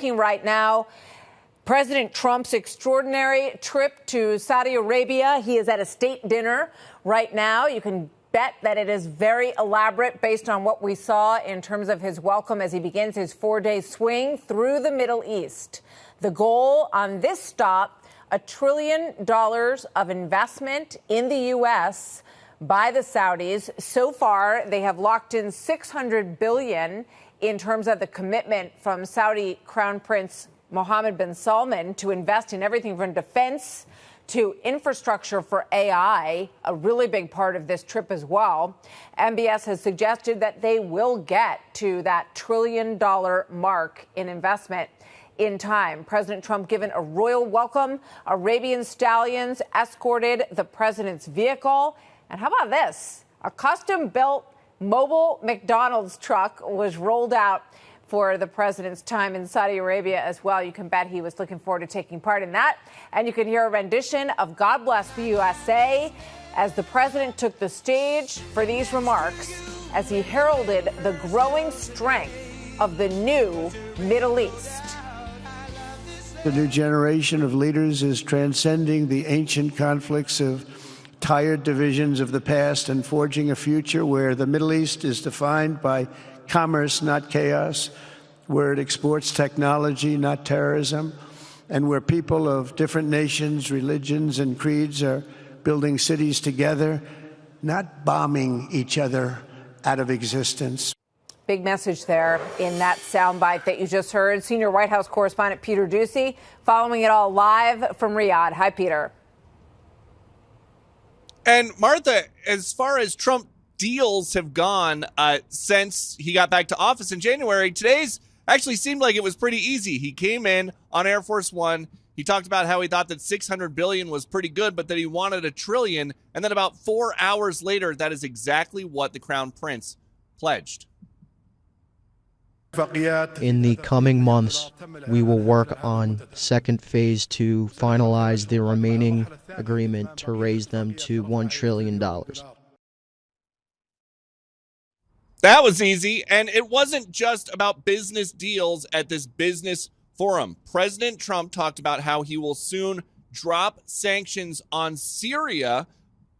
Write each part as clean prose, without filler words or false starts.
breaking right now. President Trump's extraordinary trip to Saudi Arabia. He is at a state dinner right now. You can bet that it is very elaborate based on what we saw in terms of his welcome as he begins his 4-day swing through the Middle East. The goal on this stop, $1 trillion of investment in the U.S. by the Saudis. So far, they have locked in $600 billion in terms of the commitment from Saudi Crown Prince Mohammed bin Salman to invest in everything from defense to infrastructure for AI, a really big part of this trip as well. MBS has suggested that they will get to that $1 trillion mark in investment in time. President Trump given a royal welcome. Arabian stallions escorted the president's vehicle. And how about this? A custom-built mobile McDonald's truck was rolled out for the president's time in Saudi Arabia as well. You can bet he was looking forward to taking part in that. And you can hear a rendition of God Bless the USA as the president took the stage for these remarks as he heralded the growing strength of the new Middle East. The new generation of leaders is transcending the ancient conflicts of tired divisions of the past and forging a future where the Middle East is defined by commerce, not chaos, where it exports technology, not terrorism, and where people of different nations, religions, and creeds are building cities together, not bombing each other out of existence. Big message there in that soundbite that you just heard. Senior White House correspondent Peter Doocy following it all live from Riyadh. Hi, Peter. And Martha, as far as Trump deals have gone since he got back to office in January, today's actually seemed like it was pretty easy. He came in on Air Force One. He talked about how he thought that $600 billion was pretty good, but that he wanted $1 trillion. And then about 4 hours later, that is exactly what the Crown Prince pledged. In the coming months, we will work on second phase to finalize the remaining agreement to raise them to $1 trillion. That was easy, and it wasn't just about business deals at this business forum. President Trump talked about how he will soon drop sanctions on Syria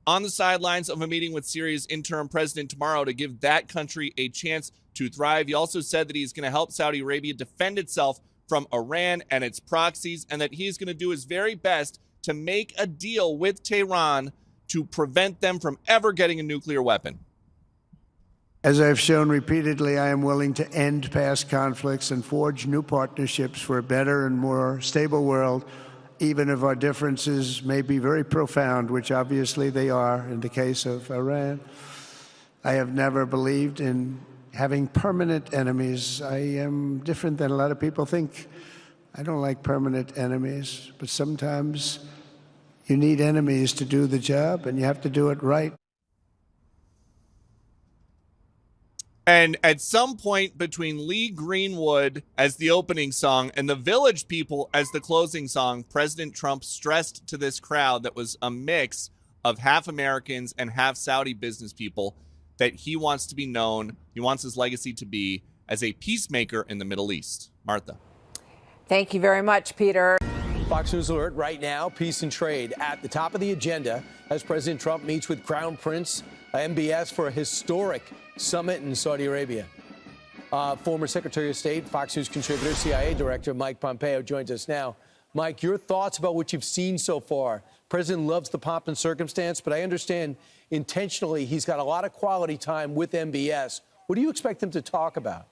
on the sidelines of a meeting with Syria's interim president tomorrow to give that country a chance to thrive. He also said that he's going to help Saudi Arabia defend itself from Iran and its proxies, and that he's going to do his very best to make a deal with Tehran to prevent them from ever getting a nuclear weapon. As I've shown repeatedly, I am willing to end past conflicts and forge new partnerships for a better and more stable world, even if our differences may be very profound, which obviously they are in the case of Iran. I have never believed in having permanent enemies. I am different than a lot of people think. I don't like permanent enemies, but sometimes you need enemies to do the job, and you have to do it right. And at some point between Lee Greenwood as the opening song and the Village People as the closing song, President Trump stressed to this crowd that was a mix of half Americans and half Saudi business people that he wants to be known, he wants his legacy to be as a peacemaker in the Middle East. Martha. Thank you very much, Peter. Fox News Alert right now, peace and trade at the top of the agenda as President Trump meets with Crown Prince MBS for a historic summit in Saudi Arabia. Former Secretary of State, Fox News contributor, CIA Director Mike Pompeo joins us now. Mike, your thoughts about what you've seen so far. President loves the pomp and circumstance, but I understand intentionally he's got a lot of quality time with MBS. What do you expect him to talk about?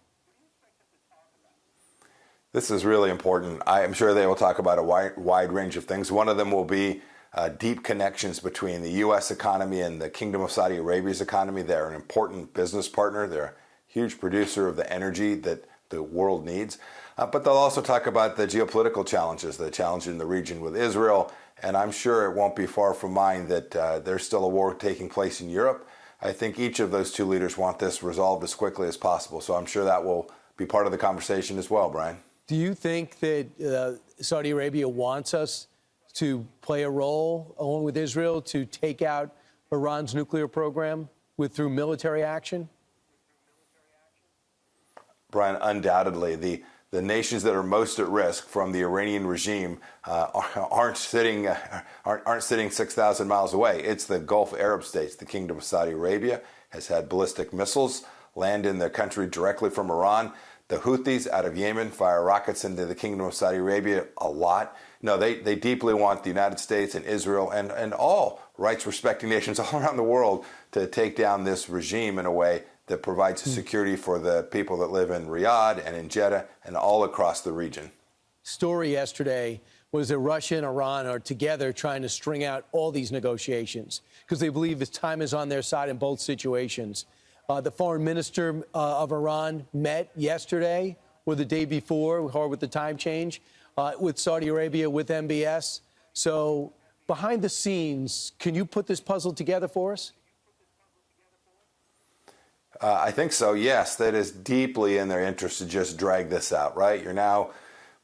This is really important. I am sure they will talk about a wide range of things. One of them will be deep connections between the U.S. economy and the Kingdom of Saudi Arabia's economy. They're an important business partner. They're a huge producer of the energy that the world needs. But they'll also talk about the geopolitical challenges, the challenge in the region with Israel. And I'm sure it won't be far from mine that there's still a war taking place in Europe. I think each of those two leaders want this resolved as quickly as possible. So I'm sure that will be part of the conversation as well, Brian. Do you think that Saudi Arabia wants us to play a role, along with Israel, to take out Iran's nuclear program through military action? Brian, undoubtedly, the the nations that are most at risk from the Iranian regime aren't sitting 6,000 miles away. It's the Gulf Arab states. The Kingdom of Saudi Arabia has had ballistic missiles land in their country directly from Iran. The Houthis out of Yemen fire rockets into the Kingdom of Saudi Arabia a lot. No, they deeply want the United States and Israel and all rights-respecting nations all around the world to take down this regime in a way that provides security for the people that live in Riyadh and in Jeddah and all across the region. Story yesterday was that Russia and Iran are together trying to string out all these negotiations because they believe the time is on their side in both situations. The foreign minister of Iran met yesterday or the day before, or with the time change, with Saudi Arabia, with MBS. So behind the scenes, can you put this puzzle together for us? I think so, yes. That is deeply in their interest to just drag this out, right? You're now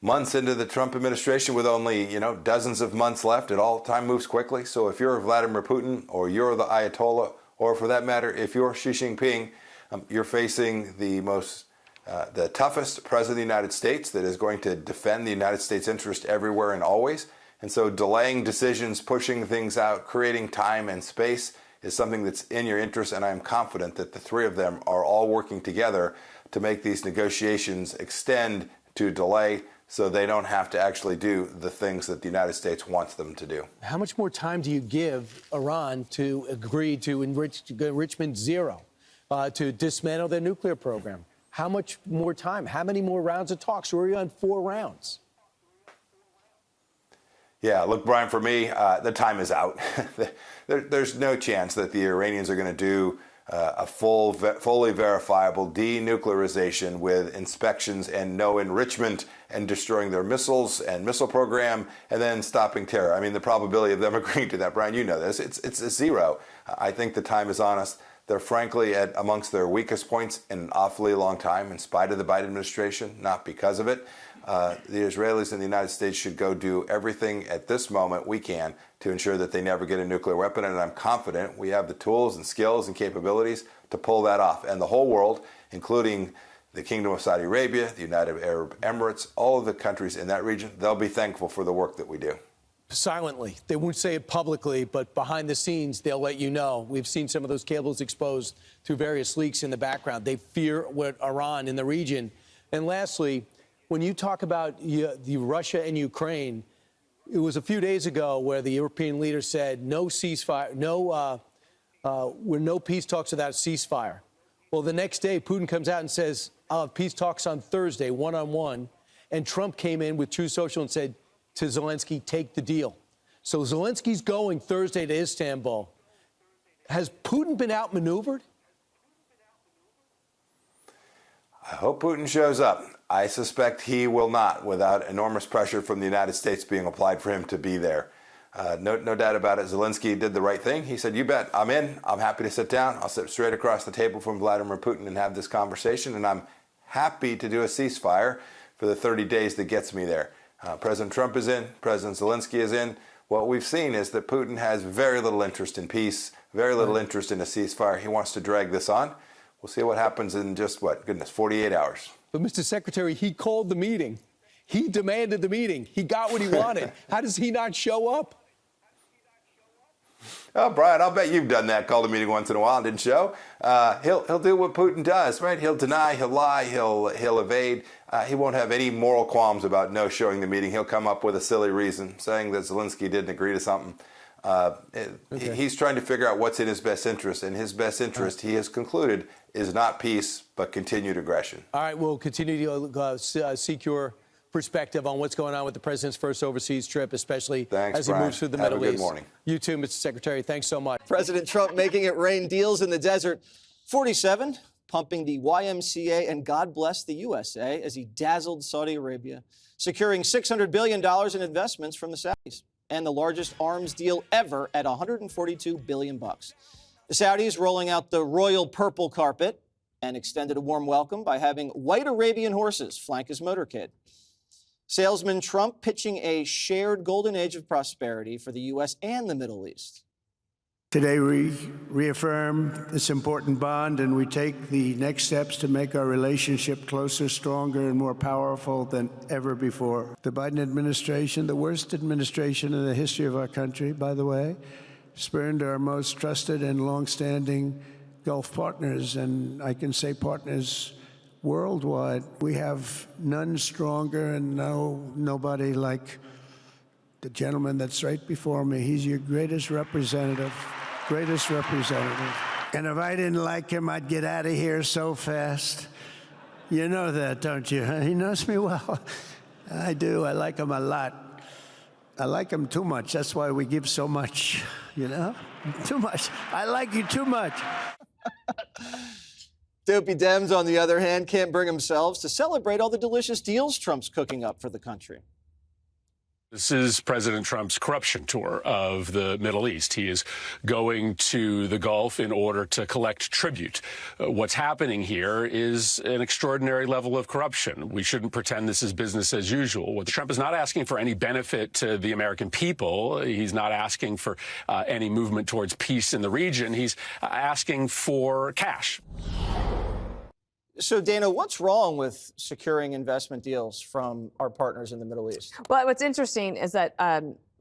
months into the Trump administration with only, dozens of months left. Time moves quickly. So if you're Vladimir Putin or you're the Ayatollah, or for that matter, if you're Xi Jinping, you're facing the toughest president of the United States that is going to defend the United States interest everywhere and always. And so delaying decisions, pushing things out, creating time and space is something that's in your interest. And I'm confident that the three of them are all working together to make these negotiations extend to delay so they don't have to actually do the things that the United States wants them to do. How much more time do you give Iran to agree to enrichment zero, to dismantle their nuclear program? How much more time? How many more rounds of talks? We're on 4 rounds. Yeah, look, Brian, for me, the time is out. There's no chance that the Iranians are going to do a fully verifiable denuclearization with inspections and no enrichment and destroying their missiles and missile program and then stopping terror. I mean, the probability of them agreeing to that, Brian, you know this, it's a zero. I think the time is on us. They're frankly at amongst their weakest points in an awfully long time, in spite of the Biden administration, not because of it. The Israelis and the United States should go do everything at this moment we can to ensure that they never get a nuclear weapon. And I'm confident we have the tools and skills and capabilities to pull that off. And the whole world, including the Kingdom of Saudi Arabia, the United Arab Emirates, all of the countries in that region, they'll be thankful for the work that we do. Silently. They won't say it publicly, but behind the scenes, they'll let you know. We've seen some of those cables exposed through various leaks in the background. They fear what Iran in the region. And lastly, when you talk about the Russia and Ukraine, it was a few days ago where the European leader said no ceasefire, no peace talks without ceasefire. Well, the next day, Putin comes out and says, I'll have peace talks on Thursday, one-on-one. And Trump came in with Truth Social and said to Zelensky, take the deal. So Zelensky's going Thursday to Istanbul. Has Putin been outmaneuvered? I hope Putin shows up. I suspect he will not, without enormous pressure from the United States being applied for him to be there. No doubt about it. Zelensky did the right thing. He said, you bet, I'm in. I'm happy to sit down. I'll sit straight across the table from Vladimir Putin and have this conversation. And I'm happy to do a ceasefire for the 30 days that gets me there. President Trump is in. President Zelensky is in. What we've seen is that Putin has very little interest in peace, very little interest in a ceasefire. He wants to drag this on. We'll see what happens in just, 48 hours. But, Mr. Secretary, he called the meeting. He demanded the meeting. He got what he wanted. How does he not show up? Oh, Brian, I'll bet you've done that. Called a meeting once in a while and didn't show. He'll do what Putin does, right? He'll deny, he'll lie, he'll evade. He won't have any moral qualms about no showing the meeting. He'll come up with a silly reason, saying that Zelensky didn't agree to something. He's trying to figure out what's in his best interest, and his best interest, he has concluded, is not peace, but continued aggression. All right, we'll continue to seek your perspective on what's going on with the president's first overseas trip, especially as he moves through the Middle East. Have a good morning. You too, Mr. Secretary. Thanks so much. President Trump making it rain deals in the desert. 47, pumping the YMCA and God bless the USA as he dazzled Saudi Arabia, securing $600 billion in investments from the Saudis, and the largest arms deal ever at $142 billion. The Saudis rolling out the royal purple carpet and extended a warm welcome by having white Arabian horses flank his motorcade. Salesman Trump pitching a shared golden age of prosperity for the U.S. and the Middle East. Today, we reaffirm this important bond, and we take the next steps to make our relationship closer, stronger, and more powerful than ever before. The Biden administration, the worst administration in the history of our country, by the way, spurned our most trusted and longstanding Gulf partners, and I can say partners worldwide. We have none stronger and nobody like the gentleman that's right before me. He's your greatest representative. And if I didn't like him, I'd get out of here so fast. You know that, don't you? He knows me well. I do. I like him a lot. I like him too much. That's why we give so much, you know? Too much. I like you too much. Dopey Dems, on the other hand, can't bring themselves to celebrate all the delicious deals Trump's cooking up for the country. This is President Trump's corruption tour of the Middle East. He is going to the Gulf in order to collect tribute. What's happening here is an extraordinary level of corruption. We shouldn't pretend this is business as usual. Trump is not asking for any benefit to the American people. He's not asking for any movement towards peace in the region. He's asking for cash. So, Dana, what's wrong with securing investment deals from our partners in the Middle East? Well, what's interesting is that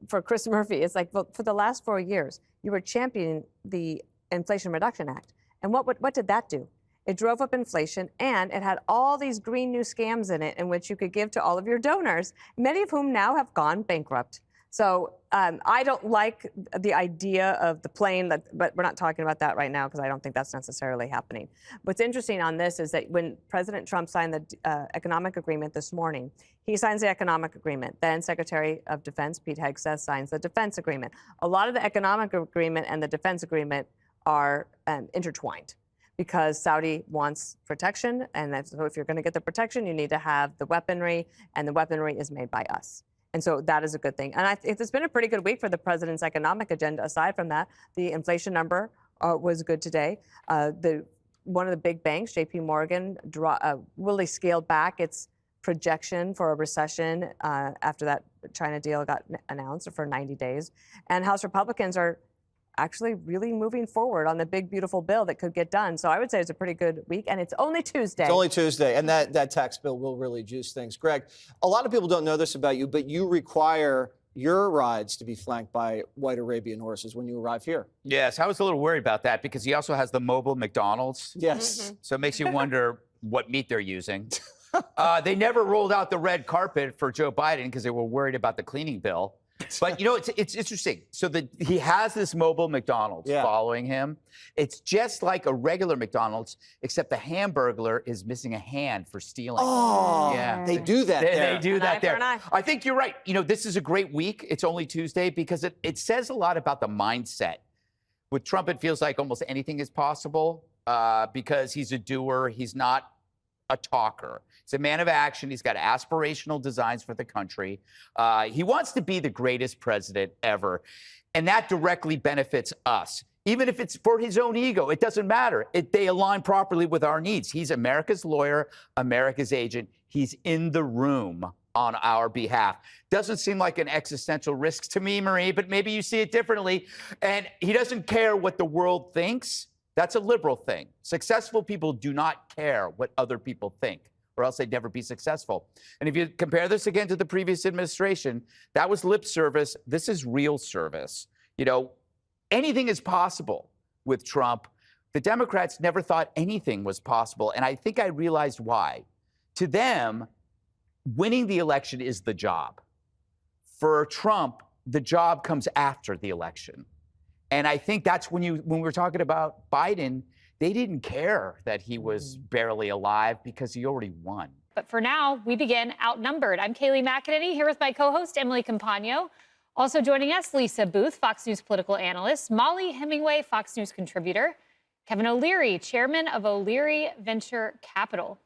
for Chris Murphy, it's like, well, for the last 4 years, you were championing the Inflation Reduction Act. And what did that do? It drove up inflation, and it had all these green new scams in it in which you could give to all of your donors, many of whom now have gone bankrupt. So I don't like the idea of the plane, but we're not talking about that right now because I don't think that's necessarily happening. What's interesting on this is that when President Trump signed the economic agreement this morning, he signs the economic agreement. Then Secretary of Defense Pete Hegseth signs the defense agreement. A lot of the economic agreement and the defense agreement are intertwined, because Saudi wants protection, and so if you're going to get the protection, you need to have the weaponry, and the weaponry is made by us. And so that is a good thing. And it's been a pretty good week for the president's economic agenda. Aside from that, the inflation number was good today. One of the big banks, J.P. Morgan, really scaled back its projection for a recession after that China deal got announced for 90 days. And House Republicans are actually really moving forward on the big, beautiful bill that could get done. So I would say it's a pretty good week, and it's only Tuesday. It's only Tuesday, and that tax bill will really juice things. Greg, a lot of people don't know this about you, but you require your rides to be flanked by white Arabian horses when you arrive here. Yes, I was a little worried about that because he also has the mobile McDonald's. Yes. Mm-hmm. So it makes you wonder what meat they're using. They never rolled out the red carpet for Joe Biden because they were worried about the cleaning bill. But, you know, it's interesting. So he has this mobile McDonald's following him. It's just like a regular McDonald's, except the Hamburglar is missing a hand for stealing. Oh, yeah. They do that there. They do that there. eye. I think you're right. You know, this is a great week. It's only Tuesday because it says a lot about the mindset. With Trump, it feels like almost anything is possible because he's a doer. He's not a talker. He's a man of action. He's got aspirational designs for the country. He wants to be the greatest president ever. And that directly benefits us. Even if it's for his own ego, it doesn't matter. They align properly with our needs. He's America's lawyer, America's agent. He's in the room on our behalf. Doesn't seem like an existential risk to me, Marie, but maybe you see it differently. And he doesn't care what the world thinks. That's a liberal thing. Successful people do not care what other people think, or else they'd never be successful. And if you compare this again to the previous administration, that was lip service. This is real service. You know, anything is possible with Trump. The Democrats never thought anything was possible, and I think I realized why. To them, winning the election is the job. For Trump, the job comes after the election. And I think that's when we were talking about Biden, they didn't care that he was barely alive because he already won. But for now, we begin outnumbered. I'm Kayleigh McEnany here with my co-host, Emily Compagno. Also joining us, Lisa Booth, Fox News political analyst, Molly Hemingway, Fox News contributor, Kevin O'Leary, chairman of O'Leary Venture Capital.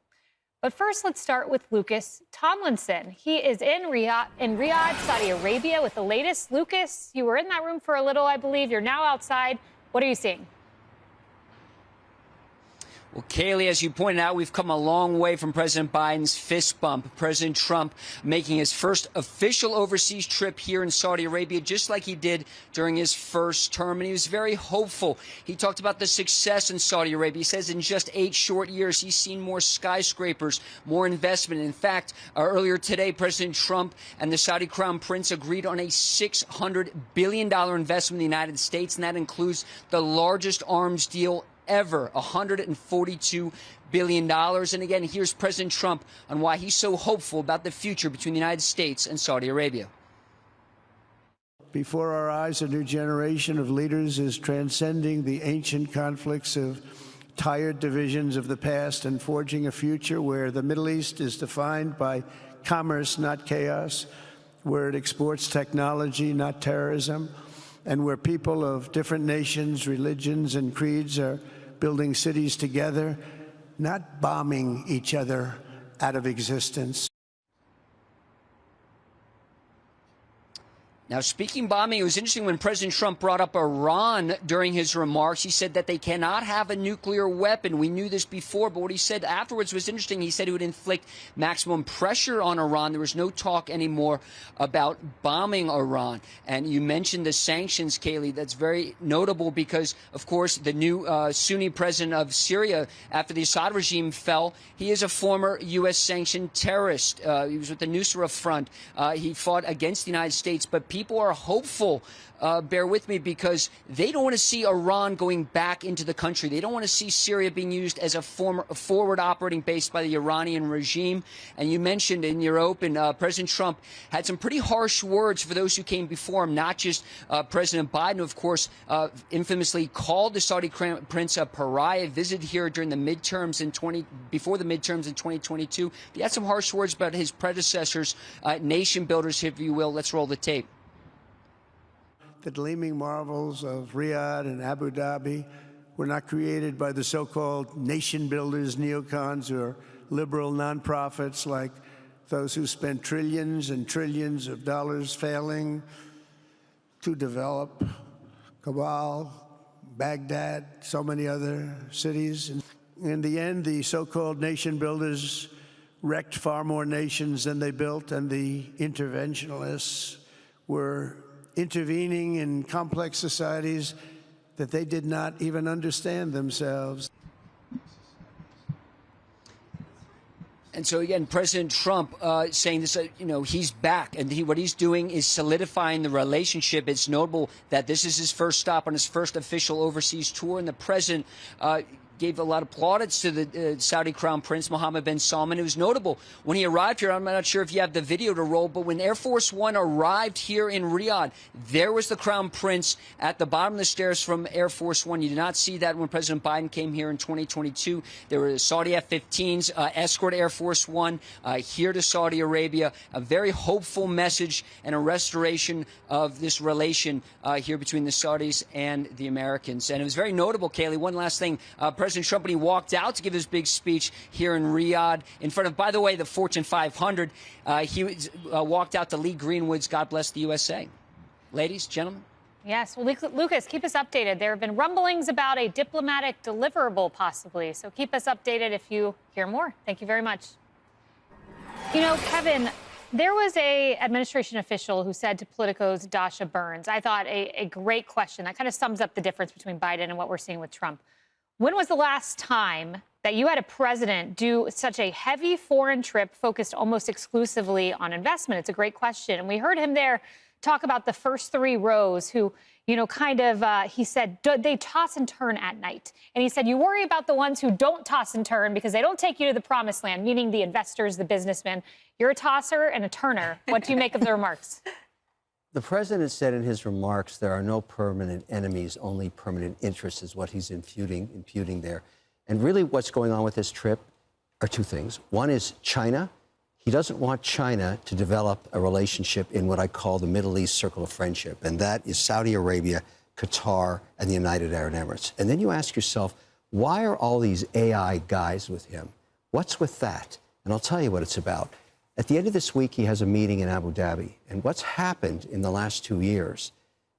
But first, let's start with Lucas Tomlinson. He is in Riyadh, Saudi Arabia with the latest. Lucas, you were in that room for a little, I believe. You're now outside. What are you seeing? Well, Kaylee, as you pointed out, we've come a long way from President Biden's fist bump. President Trump making his first official overseas trip here in Saudi Arabia, just like he did during his first term. And he was very hopeful. He talked about the success in Saudi Arabia. He says in just 8 short years, he's seen more skyscrapers, more investment. In fact, earlier today, President Trump and the Saudi Crown Prince agreed on a $600 billion investment in the United States, and that includes the largest arms deal ever, $142 billion. And again, here's President Trump on why he's so hopeful about the future between the United States and Saudi Arabia. Before our eyes, a new generation of leaders is transcending the ancient conflicts of tired divisions of the past and forging a future where the Middle East is defined by commerce, not chaos, where it exports technology, not terrorism, and where people of different nations, religions, and creeds are building cities together, not bombing each other out of existence. Now, speaking bombing, it was interesting when President Trump brought up Iran during his remarks. He said that they cannot have a nuclear weapon. We knew this before, but what he said afterwards was interesting. He said he would inflict maximum pressure on Iran. There was no talk anymore about bombing Iran. And you mentioned the sanctions, Kaylee. That's very notable because, of course, the new Sunni president of Syria, after the Assad regime fell, he is a former U.S.-sanctioned terrorist. He was with the Nusra Front. He fought against the United States, but people are hopeful, bear with me, because they don't want to see Iran going back into the country. They don't want to see Syria being used as a forward operating base by the Iranian regime. And you mentioned in your open, President Trump had some pretty harsh words for those who came before him, not just President Biden, who, of course, infamously called the Saudi Crown Prince a pariah, visited here during the midterms before the midterms in 2022. He had some harsh words about his predecessors, nation builders, if you will. Let's roll the tape. The gleaming marvels of Riyadh and Abu Dhabi were not created by the so-called nation builders, neocons, or liberal nonprofits like those who spent trillions and trillions of dollars failing to develop Kabul, Baghdad, so many other cities. In the end, the so-called nation builders wrecked far more nations than they built, and the interventionists were intervening in complex societies that they did not even understand themselves. And so, again, President Trump saying this, he's back, and what he's doing is solidifying the relationship. It's notable that this is his first stop on his first official overseas tour, and the president gave a lot of plaudits to the Saudi Crown Prince Mohammed bin Salman. It was notable when he arrived here. I'm not sure if you have the video to roll, but when Air Force One arrived here in Riyadh, there was the Crown Prince at the bottom of the stairs from Air Force One. You did not see that when President Biden came here in 2022. There were Saudi F-15s escort Air Force One here to Saudi Arabia. A very hopeful message and a restoration of this relation here between the Saudis and the Americans. And it was very notable, Kaylee. One last thing. President Trump, when he walked out to give his big speech here in Riyadh, in front of, by the way, the Fortune 500, he walked out to Lee Greenwood's God Bless the USA. Ladies, gentlemen. Yes. Well, Lucas, keep us updated. There have been rumblings about a diplomatic deliverable, possibly. So keep us updated if you hear more. Thank you very much. Kevin, there was a administration official who said to Politico's Dasha Burns, I thought a great question that kind of sums up the difference between Biden and what we're seeing with Trump. When was the last time that you had a president do such a heavy foreign trip focused almost exclusively on investment? It's a great question. And we heard him there talk about the first 3 rows who, he said, they toss and turn at night. And he said, you worry about the ones who don't toss and turn because they don't take you to the promised land, meaning the investors, the businessmen. You're a tosser and a turner. What do you make of the remarks? The president said in his remarks there are no permanent enemies, only permanent interests is what he's imputing there. And really what's going on with this trip are 2 things. One is China. He doesn't want China to develop a relationship in what I call the Middle East circle of friendship, and that is Saudi Arabia, Qatar, and the United Arab Emirates. And then you ask yourself, why are all these AI guys with him? What's with that? And I'll tell you what it's about. At the end of this week, he has a meeting in Abu Dhabi. And what's happened in the last 2 years,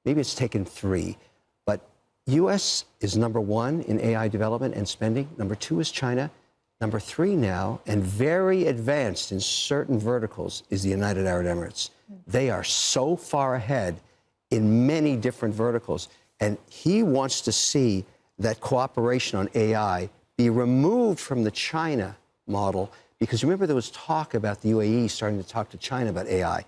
maybe it's taken 3, but U.S. is number 1 in AI development and spending. Number 2 is China. Number 3 now, and very advanced in certain verticals, is the United Arab Emirates. They are so far ahead in many different verticals. And he wants to see that cooperation on AI be removed from the China model, because remember there was talk about the UAE starting to talk to China about AI.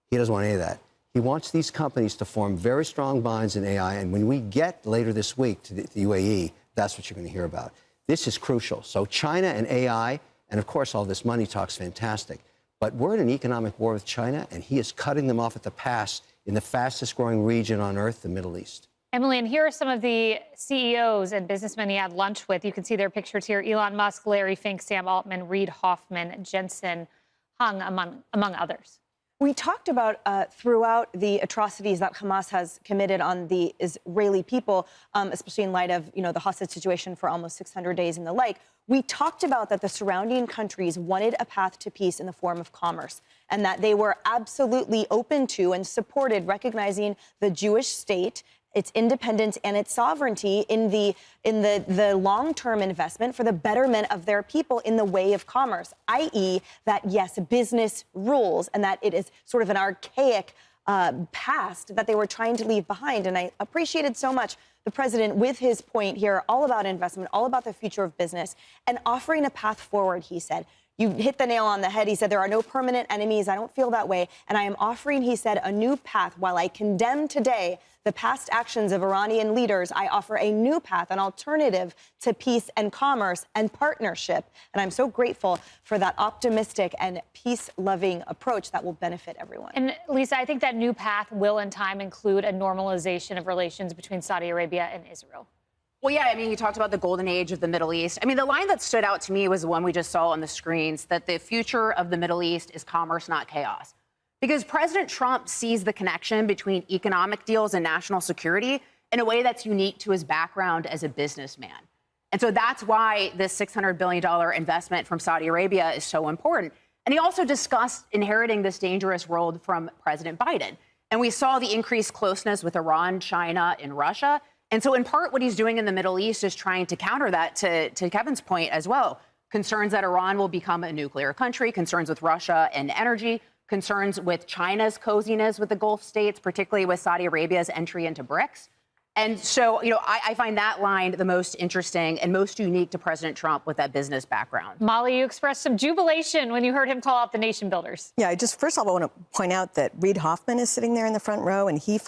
He doesn't want any of that. He wants these companies to form very strong bonds in AI, and when we get later this week to the UAE, that's what you're going to hear about. This is crucial. So China and AI, and of course all this money talk's fantastic, but we're in an economic war with China, and he is cutting them off at the pass in the fastest growing region on earth, the Middle East. Emily, and here are some of the CEOs and businessmen he had lunch with. You can see their pictures here. Elon Musk, Larry Fink, Sam Altman, Reid Hoffman, Jensen Huang, among others. We talked about throughout the atrocities that Hamas has committed on the Israeli people, especially in light of, the hostage situation for almost 600 days and the like. We talked about that the surrounding countries wanted a path to peace in the form of commerce, and that they were absolutely open to and supported recognizing the Jewish state, its independence and its sovereignty in the long-term investment for the betterment of their people in the way of commerce, i.e. that, yes, business rules, and that it is sort of an archaic past that they were trying to leave behind. And I appreciated so much the president with his point here, all about investment, all about the future of business, and offering a path forward, he said. You hit the nail on the head. He said, there are no permanent enemies. I don't feel that way. And I am offering, he said, a new path. While I condemn today the past actions of Iranian leaders, I offer a new path, an alternative to peace and commerce and partnership. And I'm so grateful for that optimistic and peace-loving approach that will benefit everyone. And Lisa, I think that new path will in time include a normalization of relations between Saudi Arabia and Israel. Well, yeah, I mean, you talked about the golden age of the Middle East. I mean, the line that stood out to me was the one we just saw on the screens, that the future of the Middle East is commerce, not chaos. Because President Trump sees the connection between economic deals and national security in a way that's unique to his background as a businessman. And so that's why this $600 billion investment from Saudi Arabia is so important. And he also discussed inheriting this dangerous world from President Biden. And we saw the increased closeness with Iran, China, and Russia. And so in part, what he's doing in the Middle East is trying to counter that, to Kevin's point as well. Concerns that Iran will become a nuclear country, concerns with Russia and energy, concerns with China's coziness with the Gulf states, particularly with Saudi Arabia's entry into BRICS. And so, I find that line the most interesting and most unique to President Trump with that business background. Molly, you expressed some jubilation when you heard him call out the nation builders. Yeah, first of all, I want to point out that Reid Hoffman is sitting there in the front row, and he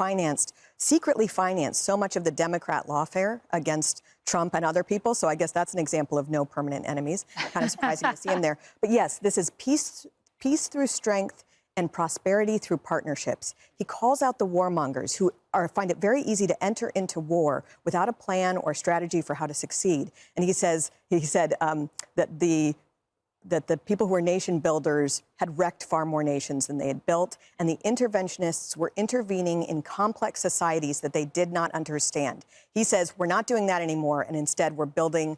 secretly financed so much of the Democrat lawfare against Trump and other people. So I guess that's an example of no permanent enemies. Kind of surprising to see him there. But yes, this is peace through strength and prosperity through partnerships. He calls out the warmongers who find it very easy to enter into war without a plan or strategy for how to succeed. And he said that the people who were nation builders had wrecked far more nations than they had built, and the interventionists were intervening in complex societies that they did not understand. He says, we're not doing that anymore, and instead we're building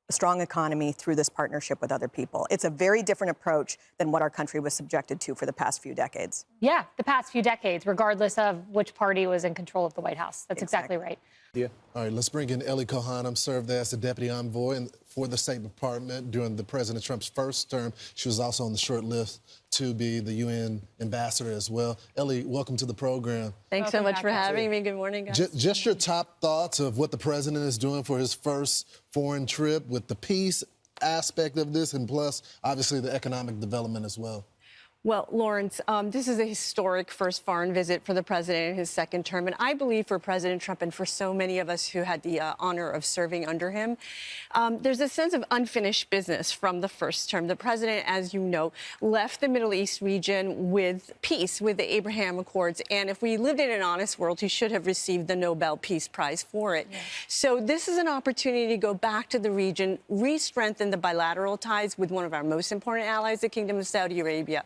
a strong economy through this partnership with other people. It's a very different approach than what our country was subjected to for the past few decades. Yeah, the past few decades, regardless of which party was in control of the White House. That's exactly right. Yeah. All right, let's bring in Ellie Cohen. Served as the deputy envoy for the State Department during the President Trump's first term. She was also on the short list to be the UN ambassador as well. Ellie, welcome to the program. Thanks so much for having me. Good morning, guys. Just your top thoughts of what the president is doing for his first foreign trip with the peace aspect of this, and plus, obviously, the economic development as well. Well, Lawrence, this is a historic first foreign visit for the president in his second term. And I believe for President Trump and for so many of us who had the honor of serving under him, there's a sense of unfinished business from the first term. The president, as you know, left the Middle East region with peace, with the Abraham Accords. And if we lived in an honest world, he should have received the Nobel Peace Prize for it. Yeah. So this is an opportunity to go back to the region, re-strengthen the bilateral ties with one of our most important allies, the Kingdom of Saudi Arabia.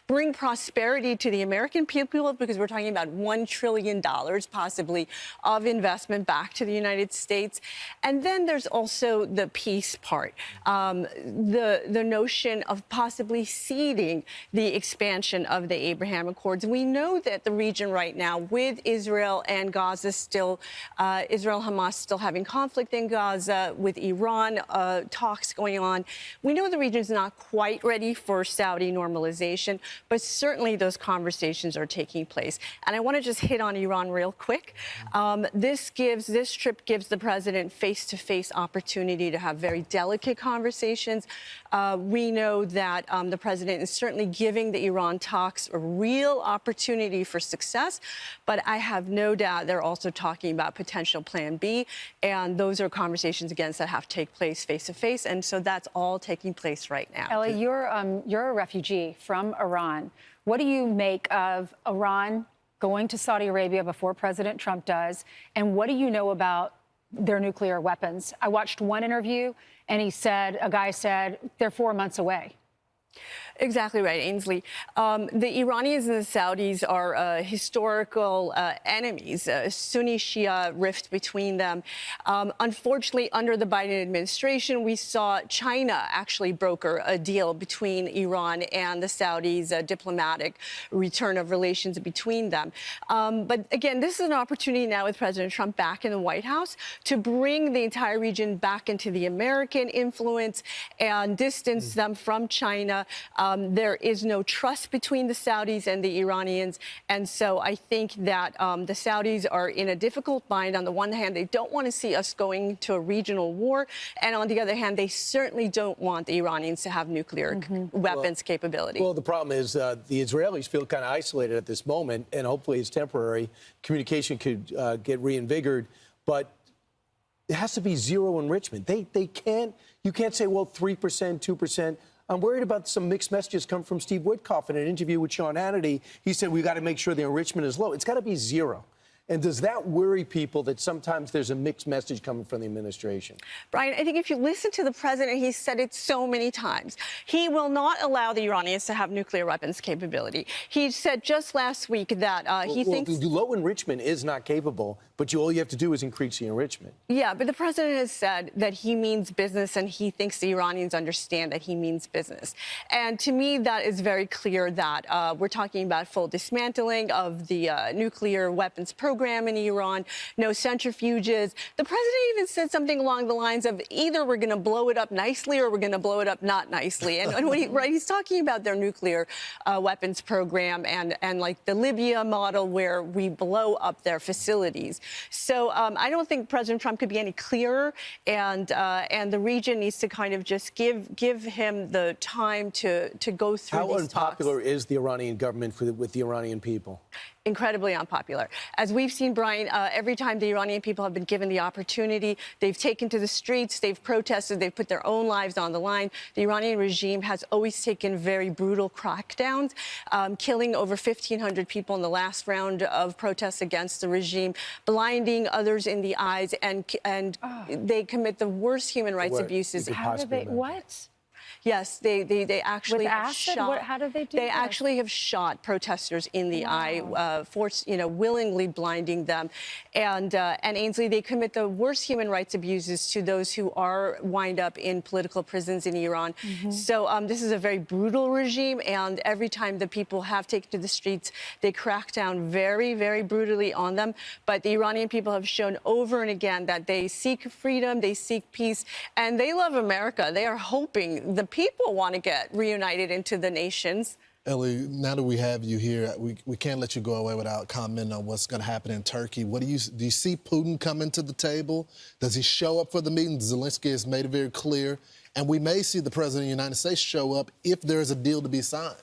bring prosperity to the American people, because we're talking about $1 trillion possibly of investment back to the United States. And then there's also the peace part, the notion of possibly ceding the expansion of the Abraham Accords. We know that the region right now, with Israel and Gaza still, Israel-Hamas still having conflict in Gaza, with Iran talks going on, we know the region is not quite ready for Saudi normalization, but certainly those conversations are taking place. And I want to just hit on Iran real quick. This trip gives the president face-to-face opportunity to have very delicate conversations. We know that the president is certainly giving the Iran talks a real opportunity for success, but I have no doubt they're also talking about potential plan B, and those are conversations, again, that have to take place face-to-face, and so that's all taking place right now. Ellie, you're a refugee from Iran. What do you make of Iran going to Saudi Arabia before President Trump does, and what do you know about their nuclear weapons? I watched one interview, and a guy said, they're 4 months away. Exactly right, Ainsley. The Iranians and the Saudis are historical enemies, Sunni-Shia rift between them. Unfortunately, under the Biden administration, we saw China actually broker a deal between Iran and the Saudis, a diplomatic return of relations between them. But again, this is an opportunity now with President Trump back in the White House to bring the entire region back into the American influence and distance them from China. There is no trust between the Saudis and the Iranians. And so I think that the Saudis are in a difficult bind. On the one hand, they don't want to see us going to a regional war. And on the other hand, they certainly don't want the Iranians to have nuclear weapons capability. Well, the problem is the Israelis feel kind of isolated at this moment, and hopefully it's temporary. Communication could get reinvigorated. But it has to be zero enrichment. You can't say, well, 3%, 2%. I'm worried about some mixed messages come from Steve Witkoff in an interview with Sean Hannity. He said, we got to make sure the enrichment is low. It's got to be zero. And does that worry people that sometimes there's a mixed message coming from the administration? Brian, I think if you listen to the president, he's said it so many times. He will not allow the Iranians to have nuclear weapons capability. He said just last week that he thinks... low enrichment is not capable, but all you have to do is increase the enrichment. Yeah, but the president has said that he means business, and he thinks the Iranians understand that he means business. And to me, that is very clear that we're talking about full dismantling of the nuclear weapons program in Iran, no centrifuges. The president even said something along the lines of either we're going to blow it up nicely or we're going to blow it up not nicely. And when he's talking about their nuclear weapons program and like the Libya model where we blow up their facilities. So I don't think President Trump could be any clearer, and the region needs to kind of just give him the time to go through How these unpopular talks. is the Iranian government with the Iranian people? Incredibly unpopular. As we've seen, Brian, every time the Iranian people have been given the opportunity, they've taken to the streets, they've protested, they've put their own lives on the line. The Iranian regime has always taken very brutal crackdowns, killing over 1,500 people in the last round of protests against the regime, blinding others in the eyes, and they commit the worst human rights abuses. How do they, what? Yes, they actually With have acid? shot. How do they do They this? actually have shot protesters in the eye, willingly blinding them. And Ainsley, they commit the worst human rights abuses to those who are wind up in political prisons in Iran. So this is a very brutal regime, and every time the people have taken to the streets, they crack down very, very brutally on them. But the Iranian people have shown over and again that they seek freedom, they seek peace, and they love America. They are hoping the people want to get reunited into the nations. Ellie, now that we have you here, we can't let you go away without commenting on what's going to happen in Turkey. Do you see Putin coming to the table? Does he show up for the meeting? Zelensky has made it very clear. And we may see the president of the United States show up if there is a deal to be signed.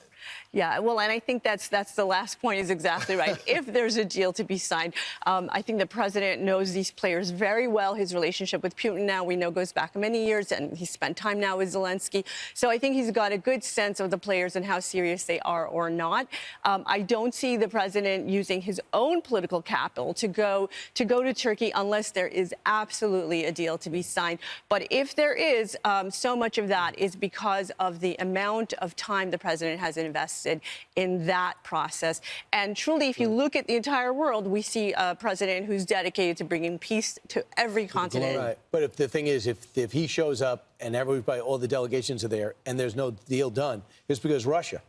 Yeah, well, and I think that's the last point is exactly right. If there's a deal to be signed, I think the president knows these players very well. His relationship with Putin now, we know, goes back many years, and he spent time now with Zelensky. So I think he's got a good sense of the players and how serious they are or not. I don't see the president using his own political capital to go to Turkey unless there is absolutely a deal to be signed. But if there is, so much of that is because of the amount of time the president has invested invested in that process. And truly, if you look at the entire world, we see a president who's dedicated to bringing peace to every continent. Right. But if the thing is, if he shows up and everybody, all the delegations are there, and there's no deal done, it's because Russia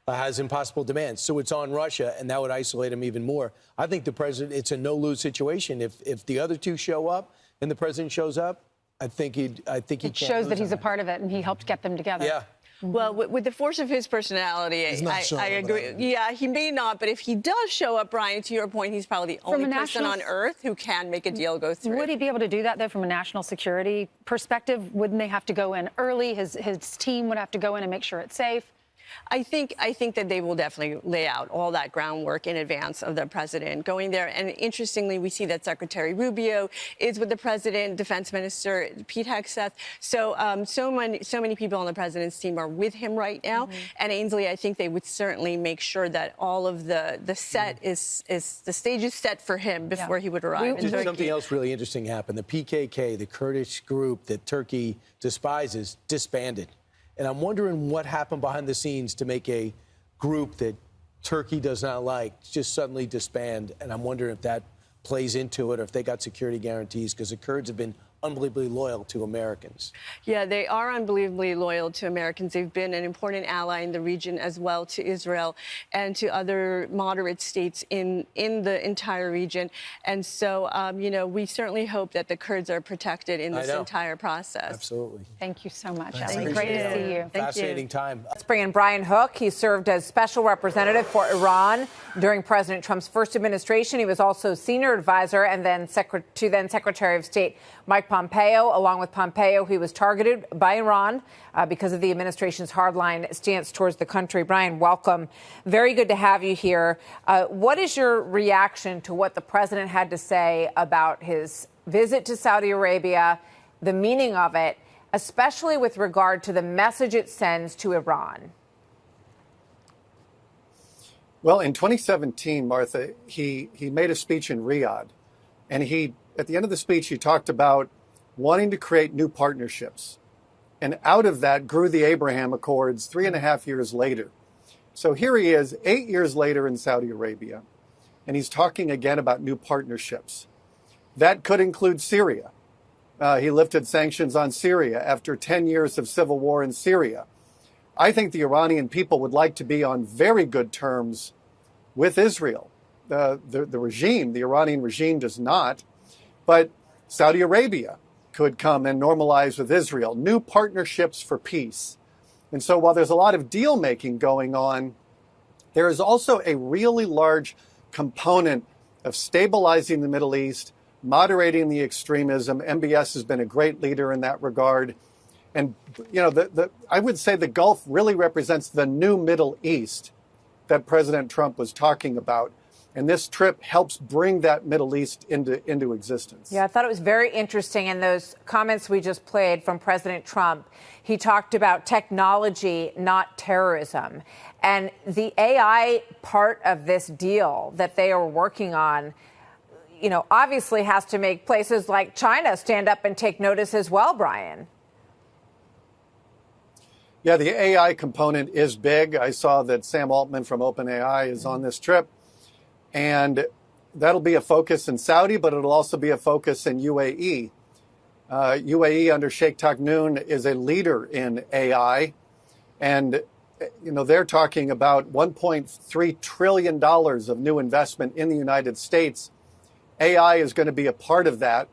has impossible demands. So it's on Russia, and that would isolate him even more. I think the president, it's a no-lose situation. If the other two show up and the president shows up, I think he It shows that he's a part of it, and he helped get them together. Yeah. Well, with the force of his personality, I agree. Yeah, he may not, but if he does show up, Brian, to your point, he's probably the only person on earth who can make a deal go through. Would he be able to do that, though, from a national security perspective? Wouldn't they have to go in early? His team would have to go in and make sure it's safe? I think that they will definitely lay out all that groundwork in advance of the president going there. And interestingly, we see that Secretary Rubio is with the president, Defense Minister Pete Hegseth. So so many people on the president's team are with him right now. And Ainsley, I think they would certainly make sure that all of the set is the stage is set for him before he would arrive in Turkey. Something else really interesting happened. The PKK, the Kurdish group that Turkey despises, disbanded. And I'm wondering what happened behind the scenes to make a group that Turkey does not like just suddenly disband. And I'm wondering if that plays into it or if they got security guarantees, because the Kurds have been unbelievably loyal to Americans. Yeah, they are unbelievably loyal to Americans. They've been an important ally in the region as well to Israel and to other moderate states in the entire region. And so, we certainly hope that the Kurds are protected in this entire process. Absolutely. Thank you so much. Thank Great you. to see you. Fascinating time. Let's bring in Brian Hook. He served as special representative for Iran during President Trump's first administration. He was also senior advisor and then to then Secretary of State Mike Pompeo. Along with Pompeo, he was targeted by Iran because of the administration's hardline stance towards the country. Brian, welcome. Very good to have you here. What is your reaction to what the president had to say about his visit to Saudi Arabia, the meaning of it, especially with regard to the message it sends to Iran? Well, in 2017, Martha, he made a speech in Riyadh, and at the end of the speech, he talked about wanting to create new partnerships. And out of that grew the Abraham Accords 3.5 years later. So here he is 8 years later in Saudi Arabia, and he's talking again about new partnerships. That could include Syria. He lifted sanctions on Syria after 10 years of civil war in Syria. I think the Iranian people would like to be on very good terms with Israel. The regime, the Iranian regime, does not. But Saudi Arabia could come and normalize with Israel, new partnerships for peace. And so while there's a lot of deal making going on, there is also a really large component of stabilizing the Middle East, moderating the extremism. MBS has been a great leader in that regard. And, I would say the Gulf really represents the new Middle East that President Trump was talking about. And this trip helps bring that Middle East into existence. Yeah, I thought it was very interesting in those comments we just played from President Trump. He talked about technology, not terrorism. And the AI part of this deal that they are working on, obviously has to make places like China stand up and take notice as well, Brian. Yeah, the AI component is big. I saw that Sam Altman from OpenAI is on this trip. And that'll be a focus in Saudi, but it'll also be a focus in UAE. UAE under Sheikh Taknoon is a leader in AI. And, they're talking about $1.3 trillion of new investment in the United States. AI is going to be a part of that.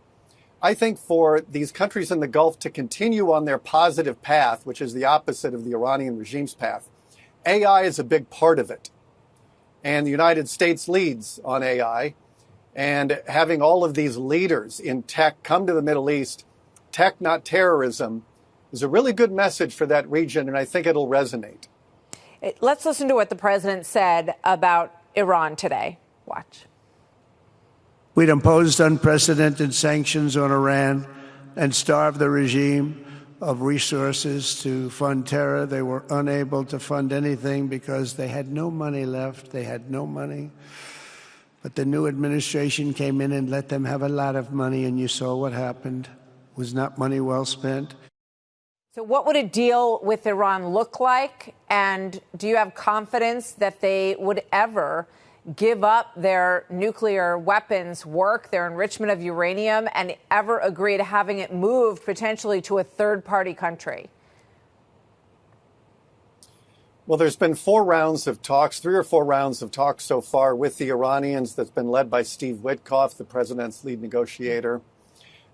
I think for these countries in the Gulf to continue on their positive path, which is the opposite of the Iranian regime's path, AI is a big part of it. And the United States leads on AI. And having all of these leaders in tech come to the Middle East, tech, not terrorism, is a really good message for that region, and I think it'll resonate. Let's listen to what the president said about Iran today. Watch. We'd imposed unprecedented sanctions on Iran and starved the regime of resources to fund terror. They were unable to fund anything because they had no money left. They had no money. But the new administration came in and let them have a lot of money, and you saw what happened. It was not money well spent. So what would a deal with Iran look like? And do you have confidence that they would ever give up their nuclear weapons work, their enrichment of uranium, and ever agree to having it moved potentially to a third-party country? Well, there's been 4 rounds of talks, 3 or 4 rounds of talks so far with the Iranians that's been led by Steve Witkoff, the president's lead negotiator.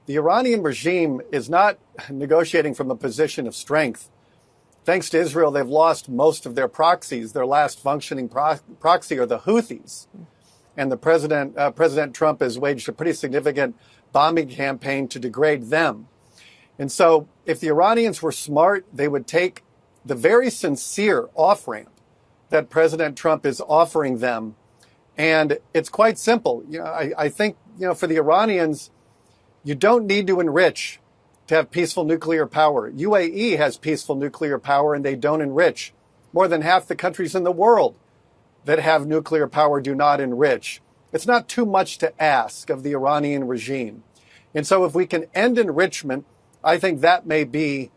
The Iranian regime is not negotiating from a position of strength. Thanks to Israel, they've lost most of their proxies. Their last functioning proxy are the Houthis. And the President Trump has waged a pretty significant bombing campaign to degrade them. And so if the Iranians were smart, they would take the very sincere off-ramp that President Trump is offering them. And it's quite simple. I think, for the Iranians, you don't need to enrich to have peaceful nuclear power. UAE has peaceful nuclear power and they don't enrich. More than half the countries in the world that have nuclear power do not enrich. It's not too much to ask of the Iranian regime. And so if we can end enrichment, I think that may be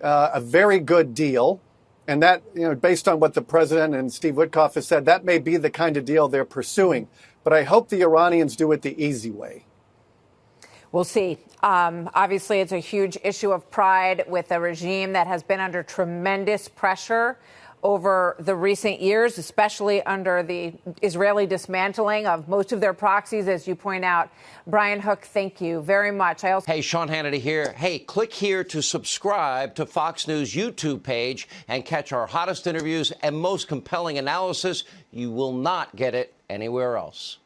a very good deal. And that, based on what the president and Steve Witkoff has said, that may be the kind of deal they're pursuing. But I hope the Iranians do it the easy way. We'll see. Obviously, it's a huge issue of pride with a regime that has been under tremendous pressure over the recent years, especially under the Israeli dismantling of most of their proxies, as you point out. Brian Hook, thank you very much. Hey, Sean Hannity here. Hey, click here to subscribe to Fox News YouTube page and catch our hottest interviews and most compelling analysis. You will not get it anywhere else.